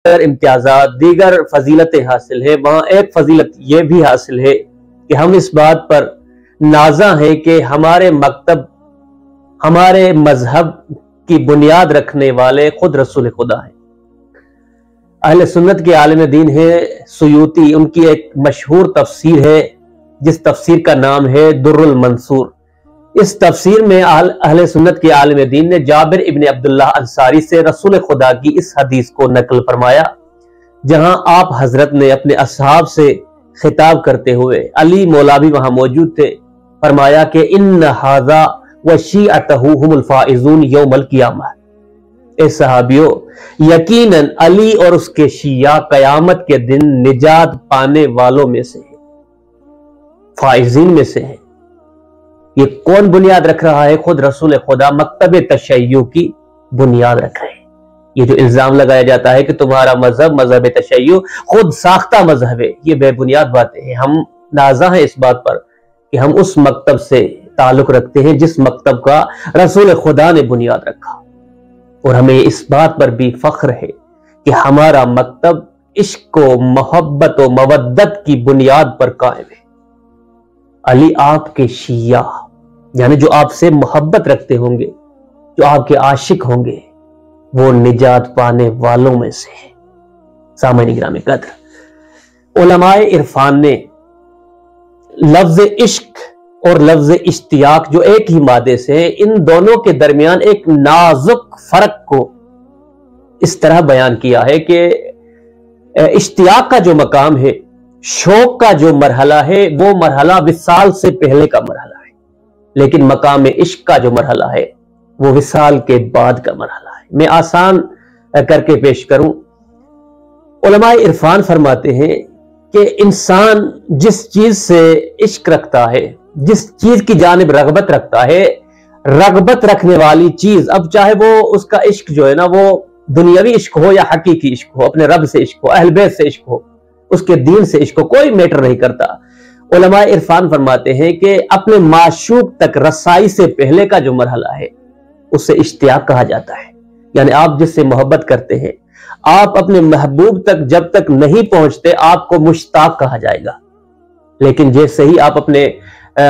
دیگر امتیازات، دیگر فضیلتیں حاصل ہیں، وہاں ایک فضیلت یہ بھی حاصل ہے کہ ہم اس بات پر نازاں ہیں کہ ہمارے مکتب، ہمارے مذہب کی بنیاد رکھنے والے خود رسول خدا ہیں۔ اہل سنت کے عالم دین ہے سیوطی، ان کی ایک مشہور تفسیر ہے جس تفسیر کا نام ہے در المنصور۔ اس تفسیر میں اہل سنت کے عالم دین نے جابر ابن عبداللہ انصاری سے رسول خدا کی اس حدیث کو نقل فرمایا، جہاں آپ حضرت نے اپنے اصحاب سے خطاب کرتے ہوئے، علی مولا بھی وہاں موجود تھے، فرمایا کہ ان ھذا وشیعتہ ھم الفائزون یوم القیامہ۔ اے صحابیوں، یقیناً علی اور اس کے شیعہ قیامت کے دن نجات پانے والوں میں سے ہیں، فائزین میں سے ہیں۔ یہ کون بنیاد رکھ رہا ہے؟ خود رسول خدا مکتب تشیع کی بنیاد رکھ رہے ہیں۔ یہ جو الزام لگایا جاتا ہے کہ تمہارا مذہب مذہب تشیع خود ساختہ مذہب ہے، یہ بے بنیاد باتیں ہیں۔ ہم نازاں ہیں اس بات پر کہ ہم اس مکتب سے تعلق رکھتے ہیں جس مکتب کا رسول خدا نے بنیاد رکھا، اور ہمیں اس بات پر بھی فخر ہے کہ ہمارا مکتب عشق و محبت و مودت کی بنیاد پر قائم ہے۔ علی آپ کے شیعہ، یعنی جو آپ سے محبت رکھتے ہوں گے، جو آپ کے عاشق ہوں گے، وہ نجات پانے والوں میں سے ہیں۔ سامعین گرامی قدر، علماء عرفان نے لفظ عشق اور لفظ اشتیاق جو ایک ہی مادے سے ہیں، ان دونوں کے درمیان ایک نازک فرق کو اس طرح بیان کیا ہے کہ اشتیاق کا جو مقام ہے، شوق کا جو مرحلہ ہے، وہ مرحلہ وصال سے پہلے کا مرحلہ ہے، لیکن مقام عشق کا جو مرحلہ ہے وہ وصال کے بعد کا مرحلہ ہے۔ میں آسان کر کے پیش کروں، علماء عرفان فرماتے ہیں کہ انسان جس چیز سے عشق رکھتا ہے، جس چیز کی جانب رغبت رکھتا ہے، رغبت رکھنے والی چیز، اب چاہے وہ اس کا عشق جو ہے نا وہ دنیاوی عشق ہو یا حقیقی عشق ہو، اپنے رب سے عشق ہو، اہل بیت سے عشق ہو، اس کے دین سے عشق ہو، کوئی میٹر نہیں کرتا۔ علماء عرفان فرماتے ہیں کہ اپنے معشوق تک رسائی سے پہلے کا جو مرحلہ ہے اسے اشتیاق کہا جاتا ہے۔ یعنی آپ جس سے محبت کرتے ہیں، آپ اپنے محبوب تک جب تک نہیں پہنچتے آپ کو مشتاق کہا جائے گا، لیکن جیسے ہی آپ اپنے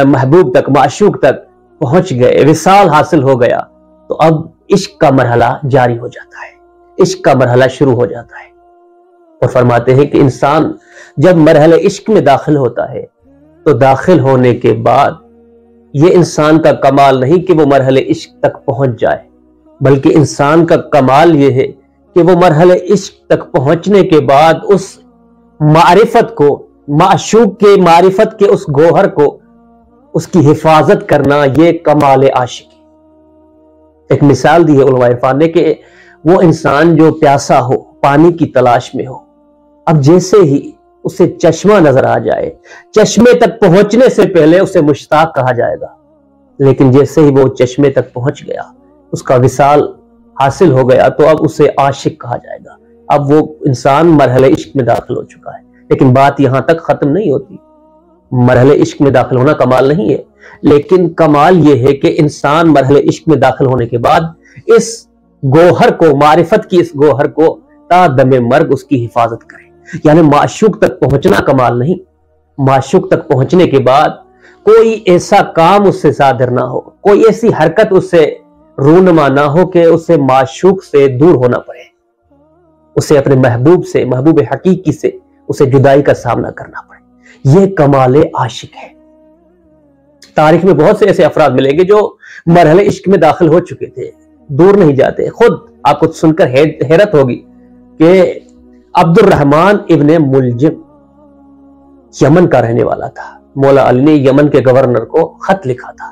محبوب تک، معشوق تک پہنچ گئے، وصال حاصل ہو گیا، تو اب عشق کا مرحلہ جاری ہو جاتا ہے، عشق کا مرحلہ شروع ہو جاتا ہے۔ اور فرماتے ہیں کہ انسان جب مرحلہ عشق میں داخل ہوتا ہے تو داخل ہونے کے بعد یہ انسان کا کمال نہیں کہ وہ مرحلہ عشق تک پہنچ جائے، بلکہ انسان کا کمال یہ ہے کہ وہ مرحلہ عشق تک پہنچنے کے بعد اس معرفت کو، معشوق کے معرفت کے اس گوہر کو، اس کی حفاظت کرنا، یہ کمال عاشق ہے۔ ایک مثال دی ہے علماء عرفان نے کہ وہ انسان جو پیاسا ہو، پانی کی تلاش میں ہو، اب جیسے ہی اسے چشمہ نظر آ جائے، چشمے تک پہنچنے سے پہلے اسے مشتاق کہا جائے گا، لیکن جیسے ہی وہ چشمے تک پہنچ گیا، اس کا وصال حاصل ہو گیا، تو اب اسے عاشق کہا جائے گا۔ اب وہ انسان مرحلہ عشق میں داخل ہو چکا ہے۔ لیکن بات یہاں تک ختم نہیں ہوتی، مرحلہ عشق میں داخل ہونا کمال نہیں ہے، لیکن کمال یہ ہے کہ انسان مرحلہ عشق میں داخل ہونے کے بعد اس گوہر کو، معرفت کی اس گوہر کو تا دم مرگ اس کی حفاظت کرے۔ یعنی معشوق تک پہنچنا کمال نہیں، معشوق تک پہنچنے کے بعد کوئی ایسا کام اس سے صادر نہ ہو، کوئی ایسی حرکت اس سے رونما نہ ہو کہ اسے معشوق سے دور ہونا پڑے، اسے اپنے محبوب سے، محبوب حقیقی سے اسے جدائی کا سامنا کرنا پڑے۔ یہ کمال عاشق ہے۔ تاریخ میں بہت سے ایسے افراد ملیں گے جو مرحلہ عشق میں داخل ہو چکے تھے، دور نہیں جاتے۔ خود آپ کو سن کر حیرت ہوگی کہ عبد الرحمن ابن ملجم یمن کا رہنے والا تھا۔ مولا علی نے یمن کے گورنر کو خط لکھا تھا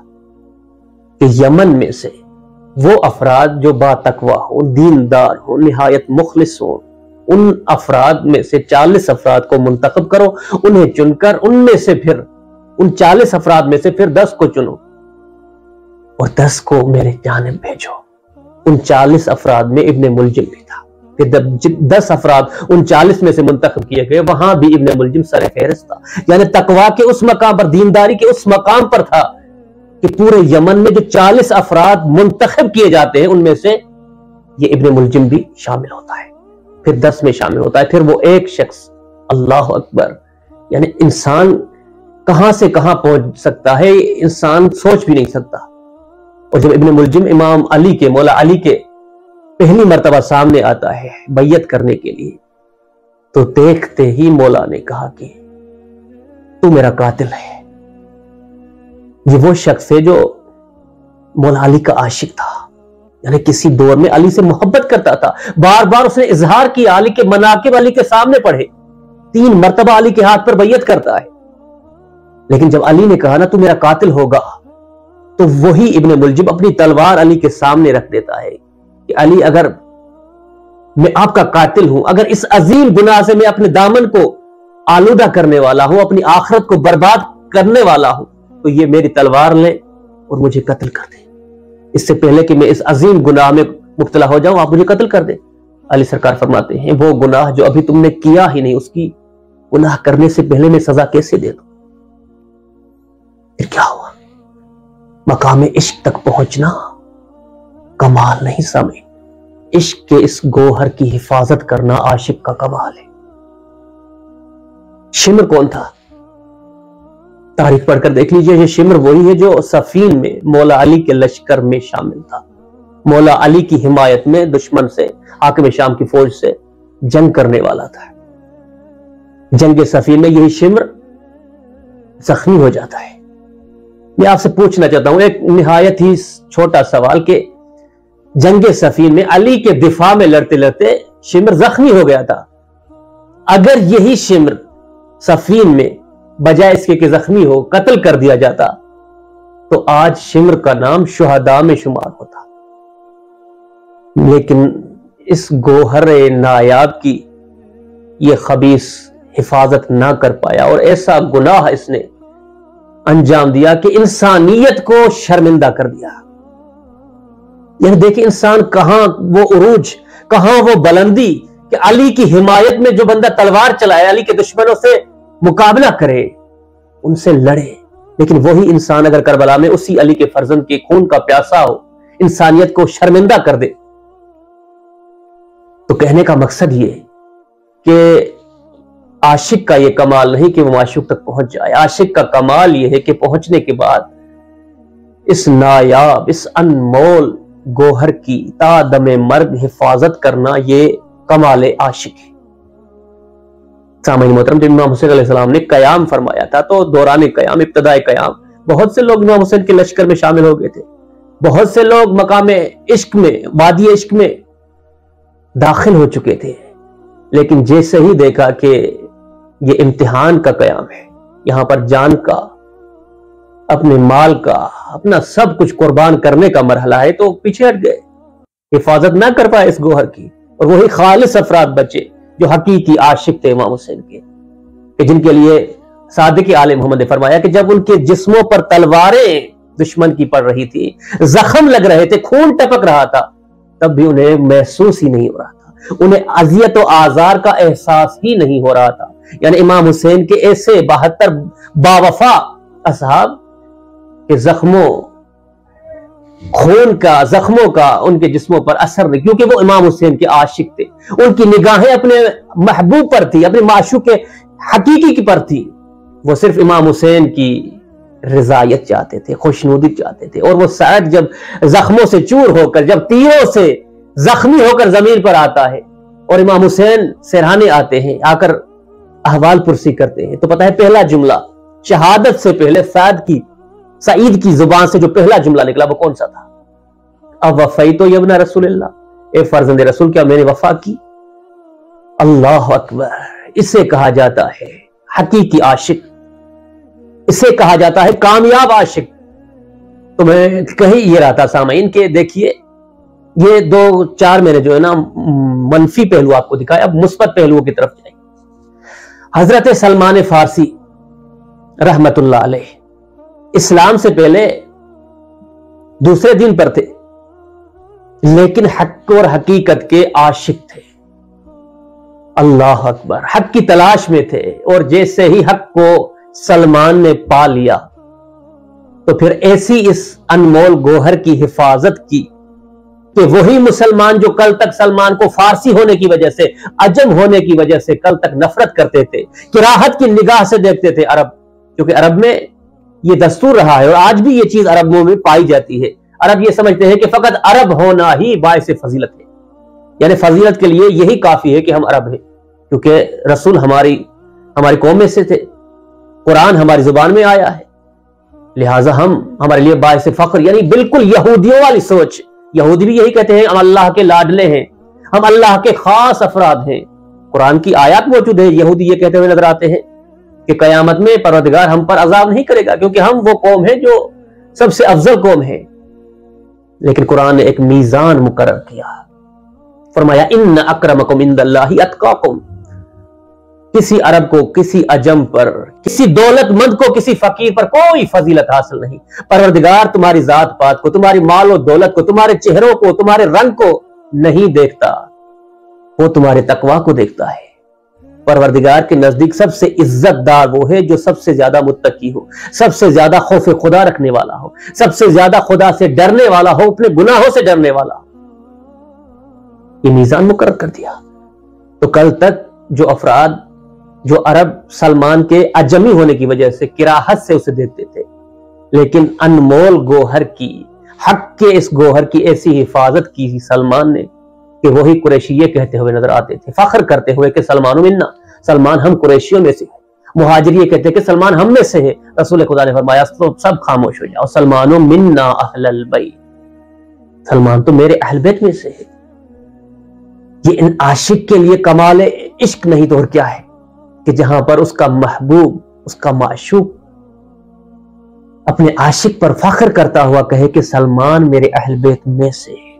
کہ یمن میں سے وہ افراد جو با تقوی ہوں، دیندار ہوں، نہایت مخلص ہوں، ان افراد میں سے 40 افراد کو منتخب کرو، انہیں چن کر ان میں سے پھر ان 40 افراد میں سے پھر 10 کو چنو اور 10 کو میرے جانب بھیجو۔ ان 40 افراد میں ابن ملجم بھی تھا۔ کہ جب 10 افراد ان 40 میں سے منتخب کیے گئے، وہاں بھی ابن ملجم سر فہرست تھا، یعنی تقوی کے اس مقام پر، دینداری کے اس مقام پر تھا کہ پورے یمن میں جو 40 افراد منتخب کیے جاتے ہیں ان میں سے یہ ابن ملجم بھی شامل ہوتا ہے۔ پھر 10 میں شامل ہوتا ہے، پھر وہ ایک شخص۔ اللہ اکبر! یعنی انسان کہاں سے کہاں پہنچ سکتا ہے، انسان سوچ بھی نہیں سکتا۔ اور جب ابن ملجم امام علی کے، مولا علی کے پہلی مرتبہ سامنے آتا ہے بیعت کرنے کے لیے، تو دیکھتے ہی مولا نے کہا کہ تو میرا قاتل ہے۔ یہ وہ شخص ہے جو مولا علی کا عاشق تھا، یعنی کسی دور میں علی سے محبت کرتا تھا، بار بار اس نے اظہار کیا، علی کے مناقب علی کے سامنے پڑھے، 3 مرتبہ علی کے ہاتھ پر بیعت کرتا ہے۔ لیکن جب علی نے کہا نا تو میرا قاتل ہوگا، تو وہی ابن ملجم اپنی تلوار علی کے سامنے رکھ دیتا ہے کہ علی، اگر میں آپ کا قاتل ہوں، اگر اس عظیم گناہ سے میں اپنے دامن کو آلودہ کرنے والا ہوں، اپنی آخرت کو برباد کرنے والا ہوں، تو یہ میری تلوار لیں اور مجھے قتل کر دیں، اس سے پہلے کہ میں اس عظیم گناہ میں مبتلا ہو جاؤں، آپ مجھے قتل کر دیں۔ علی سرکار فرماتے ہیں وہ گناہ جو ابھی تم نے کیا ہی نہیں، اس کی گناہ کرنے سے پہلے میں سزا کیسے دے دوں؟ پھر کیا ہوا؟ مقام عشق تک پہنچنا کمال نہیں سمجھ، عشق کے اس گوہر کی حفاظت کرنا عاشق کا کمال ہے۔ شمر کون تھا؟ تاریخ پڑھ کر دیکھ لیجئے، یہ شمر وہی ہے جو صفین میں مولا علی کے لشکر میں شامل تھا، مولا علی کی حمایت میں دشمن سے، حاکم شام کی فوج سے جنگ کرنے والا تھا۔ جنگ صفین میں یہی شمر زخمی ہو جاتا ہے۔ میں آپ سے پوچھنا چاہتا ہوں ایک نہایت ہی چھوٹا سوال کہ جنگ صفین میں علی کے دفاع میں لڑتے لڑتے شمر زخمی ہو گیا تھا، اگر یہی شمر صفین میں بجائے اس کے کہ زخمی ہو قتل کر دیا جاتا تو آج شمر کا نام شہداء میں شمار ہوتا۔ لیکن اس گوہر نایاب کی یہ خبیث حفاظت نہ کر پایا اور ایسا گناہ اس نے انجام دیا کہ انسانیت کو شرمندہ کر دیا۔ یعنی دیکھیں انسان کہاں وہ عروج، کہاں وہ بلندی کہ علی کی حمایت میں جو بندہ تلوار چلائے، علی کے دشمنوں سے مقابلہ کرے، ان سے لڑے، لیکن وہی انسان اگر کربلا میں اسی علی کے فرزند کے خون کا پیاسا ہو، انسانیت کو شرمندہ کر دے۔ تو کہنے کا مقصد یہ کہ عاشق کا یہ کمال نہیں کہ وہ معشوق تک پہنچ جائے، عاشق کا کمال یہ ہے کہ پہنچنے کے بعد اس نایاب، اس انمول گوہر کی تا دم مرگ حفاظت کرنا، یہ کمال عاشق ہے۔ سامعین محترم، جب امام حسین علیہ السلام نے قیام فرمایا تھا تو دوران قیام، ابتدائے قیام، بہت سے لوگ امام حسین کے لشکر میں شامل ہو گئے تھے، بہت سے لوگ مقام عشق میں، وادی عشق میں داخل ہو چکے تھے، لیکن جیسے ہی دیکھا کہ یہ امتحان کا قیام ہے، یہاں پر جان کا، اپنے مال کا، اپنا سب کچھ قربان کرنے کا مرحلہ ہے، تو پیچھے ہٹ گئے، حفاظت نہ کر پائے اس گوہر کی، اور وہی خالص افراد بچے جو حقیقی عاشق تھے امام حسین کے، کہ جن کے لیے صادق آل محمد نے فرمایا کہ جب ان کے جسموں پر تلواریں دشمن کی پڑ رہی تھی، زخم لگ رہے تھے، خون ٹپک رہا تھا، تب بھی انہیں محسوس ہی نہیں ہو رہا تھا، انہیں اذیت و آزار کا احساس ہی نہیں ہو رہا تھا۔ یعنی امام حسین کے ایسے 72 باوفا اصحاب کے خون کا، زخموں کا ان کے جسموں پر اثر نہیں، کیونکہ وہ امام حسین کے عاشق تھے، ان کی نگاہیں اپنے محبوب پر تھی، اپنے معشوق حقیقی کی پر تھی، وہ صرف امام حسین کی رضایت چاہتے تھے، خوشنودی چاہتے تھے، اور وہ سعد جب زخموں سے چور ہو کر، جب تیروں سے زخمی ہو کر زمین پر آتا ہے اور امام حسین سرہانے آتے ہیں، آ کر احوال پرسی کرتے ہیں، تو پتہ ہے پہلا جملہ شہادت سے پہلے سعید کی زبان سے جو پہلا جملہ نکلا وہ کون سا تھا؟ اب وفیتو یا ابن رسول اللہ، اے فرزند رسول، کیا میں نے وفا کی؟ اللہ اکبر! اسے کہا جاتا ہے حقیقی عاشق، اسے کہا جاتا ہے کامیاب عاشق۔ تو میں کہیں یہ رہا تھا سامعین کہ دیکھیے یہ 2-4 میں نے جو ہے نا منفی پہلو آپ کو دکھایا، اب مثبت پہلوؤں کی طرف جائیں۔ حضرت سلمان فارسی رحمت اللہ علیہ اسلام سے پہلے دوسرے دین پر تھے، لیکن حق اور حقیقت کے عاشق تھے۔ اللہ اکبر! حق کی تلاش میں تھے، اور جیسے ہی حق کو سلمان نے پا لیا تو پھر ایسی اس انمول گوہر کی حفاظت کی کہ وہی مسلمان جو کل تک سلمان کو فارسی ہونے کی وجہ سے، عجم ہونے کی وجہ سے کل تک نفرت کرتے تھے، کراہت کی نگاہ سے دیکھتے تھے عرب، کیونکہ عرب میں یہ دستور رہا ہے اور آج بھی یہ چیز عربوں میں پائی جاتی ہے. عرب یہ سمجھتے ہیں کہ فقط عرب ہونا ہی باعث فضیلت ہے، یعنی فضیلت کے لیے یہی کافی ہے کہ ہم عرب ہیں، کیونکہ رسول ہماری قوم میں سے تھے، قرآن ہماری زبان میں آیا ہے، لہٰذا ہمارے لیے باعث فخر. یعنی بالکل یہودیوں والی سوچ. یہودی بھی یہی کہتے ہیں ہم اللہ کے لاڈلے ہیں، ہم اللہ کے خاص افراد ہیں. قرآن کی آیات موجود ہے، یہودی یہ کہتے ہوئے نظر آتے ہیں کہ قیامت میں پروردگار ہم پر عذاب نہیں کرے گا کیونکہ ہم وہ قوم ہے جو سب سے افضل قوم ہے. لیکن قرآن نے ایک میزان مقرر کیا، فرمایا ان اکرمکم عند اللہ اتقاکم. کسی عرب کو، کسی عجم پر، کسی دولت مند کو، کسی فقیر پر کوئی فضیلت حاصل نہیں. پروردگار تمہاری ذات پات کو، تمہاری مال و دولت کو، تمہارے چہروں کو، تمہارے رنگ کو نہیں دیکھتا، وہ تمہارے تقوی کو دیکھتا ہے. پروردگار کے نزدیک سب سے عزت دار وہ ہے جو سب سے زیادہ متقی ہو، سب سے زیادہ خوف خدا رکھنے والا ہو، سب سے زیادہ خدا سے ڈرنے والا ہو، اپنے گناہوں سے ڈرنے والا ہو. یہ میزان مقرر کر دیا. تو کل تک جو افراد، جو عرب سلمان کے عجمی ہونے کی وجہ سے کراہت سے اسے دیکھتے تھے، لیکن انمول گوہر کی، حق کے اس گوہر کی ایسی حفاظت کی سلمان نے کہ وہی قریشی یہ کہتے ہوئے نظر آتے تھے، فخر کرتے ہوئے کہ سلمان منا، سلمان ہم قریشیوں میں سے ہیں. مہاجر یہ کہتے کہ سلمان ہم میں سے ہے. رسول خدا نے فرمایا سب خاموش ہو جاؤ، سلمان منا اہل البیت، سلمان تو میرے اہل بیت میں سے ہے. یہ ان عاشق کے لیے کمال عشق نہیں تو اور کیا ہے کہ جہاں پر اس کا محبوب، اس کا معشوق اپنے عاشق پر فخر کرتا ہوا کہے کہ سلمان میرے اہل بیت میں سے ہے.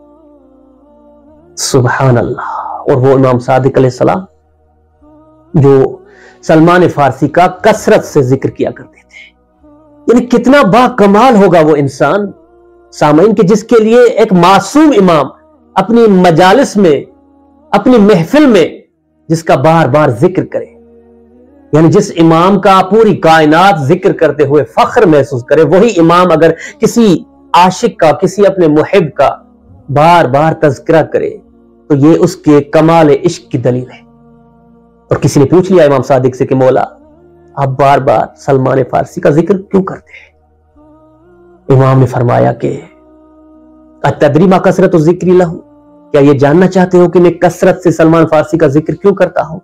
سبحان اللہ. اور وہ امام صادق علیہ السلام جو سلمان فارسی کا کثرت سے ذکر کیا کرتے تھے، یعنی کتنا با کمال ہوگا وہ انسان سامعین کہ جس کے لیے ایک معصوم امام اپنی مجالس میں، اپنی محفل میں جس کا بار بار ذکر کرے، یعنی جس امام کا پوری کائنات ذکر کرتے ہوئے فخر محسوس کرے، وہی امام اگر کسی عاشق کا، کسی اپنے محب کا بار بار تذکرہ کرے تو یہ اس کے کمال عشق کی دلیل ہے. اور کسی نے پوچھ لیا امام صادق سے کہ مولا آپ بار بار سلمان فارسی کا ذکر کیوں کرتے ہیں؟ امام نے فرمایا کہ اتدری ما کثرت الذکر لہ، کیا یہ جاننا چاہتے ہو کہ میں کثرت سے سلمان فارسی کا ذکر کیوں کرتا ہوں؟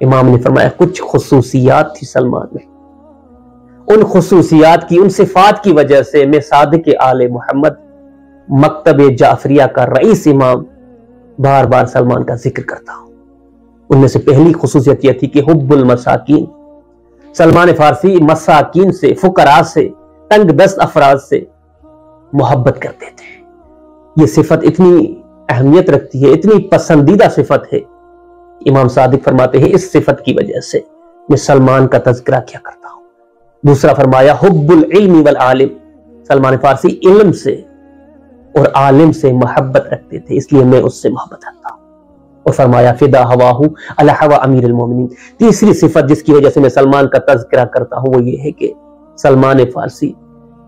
امام نے فرمایا کچھ خصوصیات تھی سلمان میں، ان خصوصیات کی، ان صفات کی وجہ سے میں صادق آل محمد مکتب جعفریہ کا رئیس امام بار بار سلمان کا ذکر کرتا ہوں. ان میں سے پہلی خصوصیت یہ تھی کہ حب المساکین، سلمان فارسی مساکین سے، فقراء سے، تنگ دست افراد سے محبت کرتے تھے. یہ صفت اتنی اہمیت رکھتی ہے، اتنی پسندیدہ صفت ہے. امام صادق فرماتے ہیں اس صفت کی وجہ سے میں سلمان کا تذکرہ کیا کرتا ہوں. دوسرا فرمایا حب العلم والعالم، سلمان فارسی علم سے اور عالم سے محبت رکھتے تھے، اس لیے میں اس سے محبت رکھتا ہوں. اور فرمایا فدا ہواہ علی ہوا امیر المومنین. تیسری صفت جس کی وجہ سے میں سلمان کا تذکرہ کرتا ہوں وہ یہ ہے کہ سلمان فارسی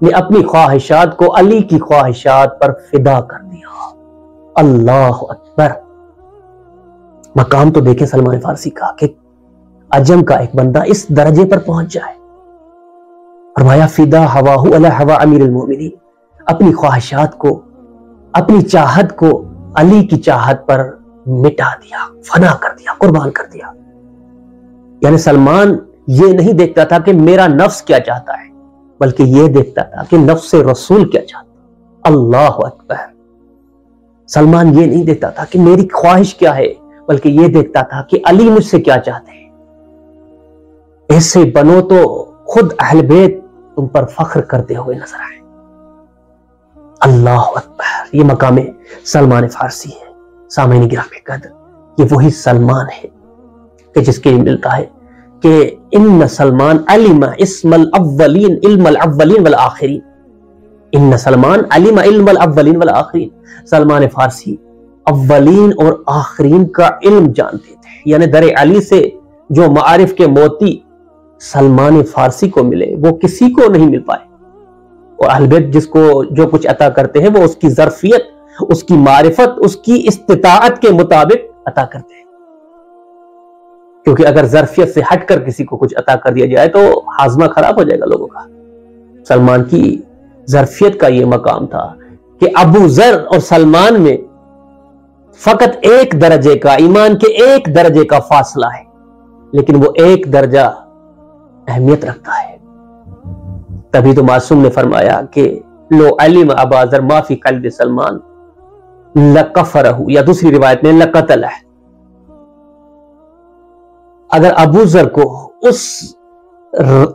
نے اپنی خواہشات کو علی کی خواہشات پر فدا کر دیا. اللہ اکبر. مقام تو دیکھیں سلمان فارسی کا کہ عجم کا ایک بندہ اس درجے پر پہنچ جائے. فرمایا فدا ہواہ علی ہوا امیر المومنین، اپنی خواہشات کو، اپنی چاہت کو علی کی چاہت پر مٹا دیا، فنا کر دیا، قربان کر دیا. یعنی سلمان یہ نہیں دیکھتا تھا کہ میرا نفس کیا چاہتا ہے، بلکہ یہ دیکھتا تھا کہ نفس رسول کیا چاہتا. اللہ اکبر. سلمان یہ نہیں دیکھتا تھا کہ میری خواہش کیا ہے، بلکہ یہ دیکھتا تھا کہ علی مجھ سے کیا چاہتے ہیں. ایسے بنو تو خود اہل بیت تم پر فخر کرتے ہوئے نظر آئے. اللہ اکبر. یہ مقام سلمان فارسی ہے. سامعین گرامی قدر، یہ وہی سلمان ہے کہ جس کے ملتا ہے کہ ان سلمان علم اسم الاولین علم الاولین والآخرین. ان سلمان علم علم الاولین والآخرین. سلمان فارسی اولین اور آخرین کا علم جانتے تھے. یعنی در علی سے جو معارف کے موتی سلمان فارسی کو ملے وہ کسی کو نہیں مل پائے. اور اہل بیت جس کو جو کچھ عطا کرتے ہیں وہ اس کی ظرفیت، اس کی معرفت اس کی استطاعت کے مطابق عطا کرتے ہیں، کیونکہ اگر ظرفیت سے ہٹ کر کسی کو کچھ عطا کر دیا جائے تو ہاضمہ خراب ہو جائے گا لوگوں کا۔ سلمان کی ظرفیت کا یہ مقام تھا کہ ابو ذر اور سلمان میں فقط ایک درجے کا، ایمان کے ایک درجے کا فاصلہ ہے، لیکن وہ ایک درجہ اہمیت رکھتا ہے۔ تبھی تو معصوم نے فرمایا کہ لو علم ابا ذر ما فی قلب سلمان لکفرہ، یا دوسری روایت میں لقتلہ، اگر ابو ذر کو اس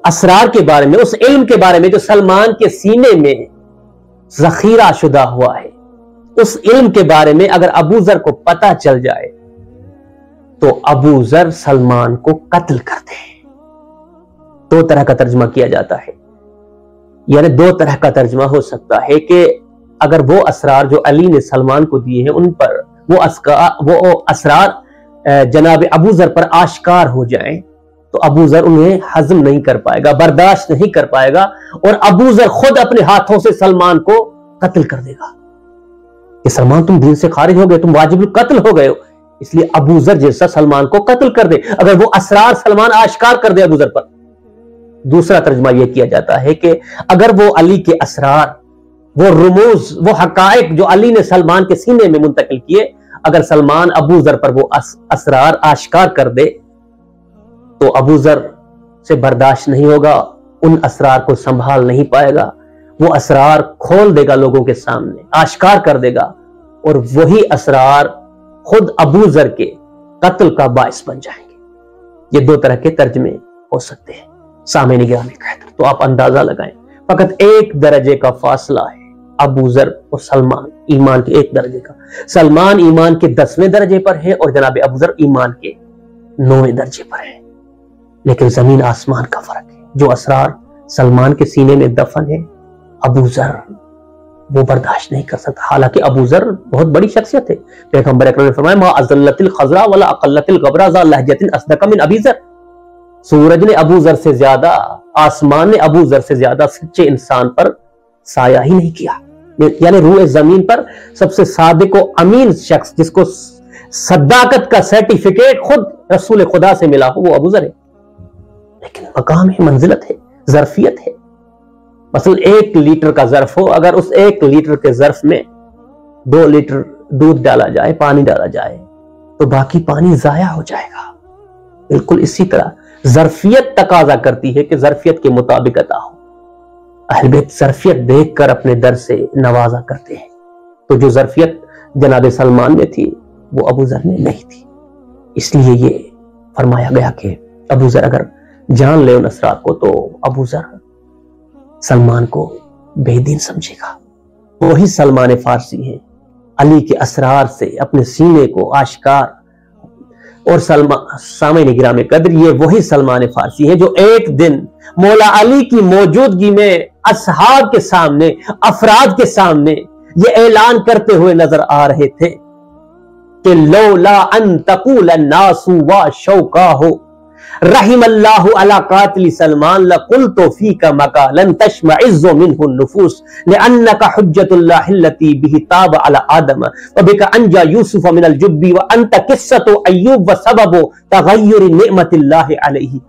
اسرار کے بارے میں، اس علم کے بارے میں جو سلمان کے سینے میں ذخیرہ شدہ ہوا ہے، اس علم کے بارے میں اگر ابو ذر کو پتہ چل جائے تو ابو ذر سلمان کو قتل کرتے ہیں۔ دو طرح کا ترجمہ کیا جاتا ہے، یعنی دو طرح کا ترجمہ ہو سکتا ہے کہ اگر وہ اسرار جو علی نے سلمان کو دیے ہیں ان پر وہ اسرار جناب ابو ذر پر آشکار ہو جائیں تو ابو ذر انہیں ہضم نہیں کر پائے گا، برداشت نہیں کر پائے گا، اور ابو ذر خود اپنے ہاتھوں سے سلمان کو قتل کر دے گا کہ سلمان تم دین سے خارج ہو گئے، تم واجب القتل ہو گئے ہو، اس لیے ابو ذر جیسا سلمان کو قتل کر دے اگر وہ اسرار سلمان آشکار کر دے ابو ذر پر۔ دوسرا ترجمہ یہ کیا جاتا ہے کہ اگر وہ علی کے اسرار، وہ رموز، وہ حقائق جو علی نے سلمان کے سینے میں منتقل کیے، اگر سلمان ابو ذر پر وہ اسرار آشکار کر دے تو ابو ذر سے برداشت نہیں ہوگا، ان اسرار کو سنبھال نہیں پائے گا، وہ اسرار کھول دے گا لوگوں کے سامنے، آشکار کر دے گا، اور وہی اسرار خود ابو ذر کے قتل کا باعث بن جائیں گے۔ یہ دو طرح کے ترجمے ہو سکتے ہیں۔ سامعین گرامی کہتے تو آپ اندازہ لگائیں، فقط ایک درجے کا فاصلہ ہے ابو ذر اور سلمان، ایمان کے ایک درجے کا۔ سلمان ایمان کے 10ویں درجے پر ہے اور جناب ابو ذر ایمان کے 9ویں درجے پر ہے، لیکن زمین آسمان کا فرق ہے۔ جو اسرار سلمان کے سینے میں دفن ہے، ابو ذر وہ برداشت نہیں کر سکتا، حالانکہ ابو ذر بہت بڑی شخصیت ہے۔ پیغمبر اکرم نے فرمایا ما ازلت الخضراء ولا اقلت الغبراء ذا لہجۃ اصدق من ابی ذر، سورج نے ابو ذر سے زیادہ، آسمان نے ابو ذر سے زیادہ سچے انسان پر سایہ ہی نہیں کیا، یعنی روح زمین پر سب سے صادق و امین شخص جس کو صداقت کا سرٹیفکیٹ خود رسول خدا سے ملا ہو وہ ابو ذر ہے، لیکن مقام ہے، منزلت ہے، ظرفیت ہے۔ مثلا 1 لیٹر کا ظرف ہو، اگر اس 1 لیٹر کے ظرف میں 2 لیٹر دودھ ڈالا جائے، پانی ڈالا جائے تو باقی پانی ضائع ہو جائے گا۔ بالکل اسی طرح ظرفیت تقاضا کرتی ہے کہ ظرفیت کے مطابق عطا ہو۔ اہل بیت ظرفیت دیکھ کر اپنے در سے نوازا کرتے ہیں، تو جو ظرفیت جناب سلمان میں تھی وہ ابو ذر میں نہیں تھی، اس لیے یہ فرمایا گیا کہ ابو ذر اگر جان لے ان اسرار کو تو ابو ذر سلمان کو بے دین سمجھے گا۔ وہی سلمان فارسی ہے، علی کے اسرار سے اپنے سینے کو آشکار، اور سامعین گرامی قدر یہ وہی سلمان فارسی ہے جو ایک دن مولا علی کی موجودگی میں اصحاب کے سامنے، افراد کے سامنے یہ اعلان کرتے ہوئے نظر آ رہے تھے کہ لولا ان تقول الناس وشوقاہ رحم اللہ علی قاتل سلمان لقلت فیک مقالا تشمئز منہ النفوس لانک حجۃ اللہ التي به تاب علی آدم وبک انجا یوسف من الجب وانت قصۃ ایوب وسبب تغیر نعمت اللہ علیہ۔